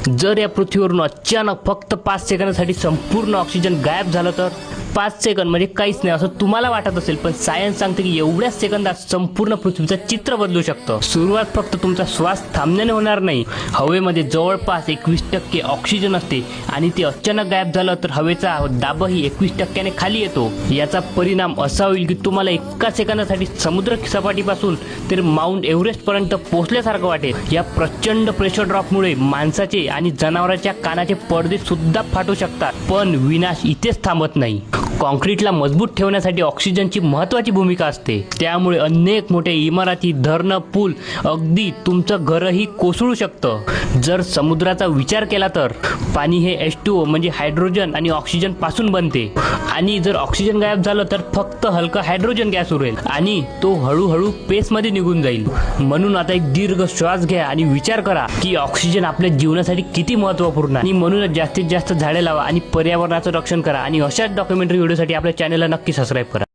जर या पृथ्वीवरून अचानक फक्त 5 सेकंदासाठी संपूर्ण ऑक्सिजन गायब झालं तर 5 सेकंद म्हणजे काहीच नाही असं तुम्हाला वाटत असेल, पण सायन्स सांगते की एवढ्याच सेकंदात संपूर्ण पृथ्वीचं चित्र बदलू शकतं. सुरुवात फक्त तुमचा श्वास थांबण्याने होणार नाही. हवेमध्ये जवळपास 21% ऑक्सिजन असते आणि ते अचानक गायब झालं तर हवेचा दाबही 21% खाली येतो. याचा परिणाम असा होईल की तुम्हाला एका सेकंदासाठी समुद्र सपाटीपासून तर माउंट एव्हरेस्ट पर्यंत पोहोचल्यासारखं वाटेल. या प्रचंड प्रेशर ड्रॉपमुळे माणसाचे आणि जनावरांच्या कानाचे पडदे सुद्धा फाटू शकतात. पण विनाश इथेच थांबत नाही. कॉन्क्रीटला मजबूत ठेवण्यासाठी ऑक्सिजनची महत्त्वाची भूमिका असते. त्यामुळे अनेक मोठे इमारती, धरणं, पूल, अगदी तुमचं घरही कोसळू शकतं. जर समुद्राचा विचार केला तर पाणी हे H2O म्हणजे हायड्रोजन आणि ऑक्सिजन पासून बनते आणि जर ऑक्सिजन गायब झालं तर फक्त हलका हायड्रोजन गॅस उरेल आणि तो हळूहळू स्पेसमध्ये निघून जाईल. म्हणून आता एक दीर्घ श्वास घ्या आणि विचार करा की ऑक्सिजन आपल्या जीवनासाठी किती महत्त्वपूर्ण आहे. आणि म्हणूनच जास्तीत जास्त झाडे लावा आणि पर्यावरणाचं रक्षण करा. आणि अशाच डॉक्युमेंटरी व्हिडिओसाठी आपल्या चॅनलला नक्की सबस्क्राईब करा.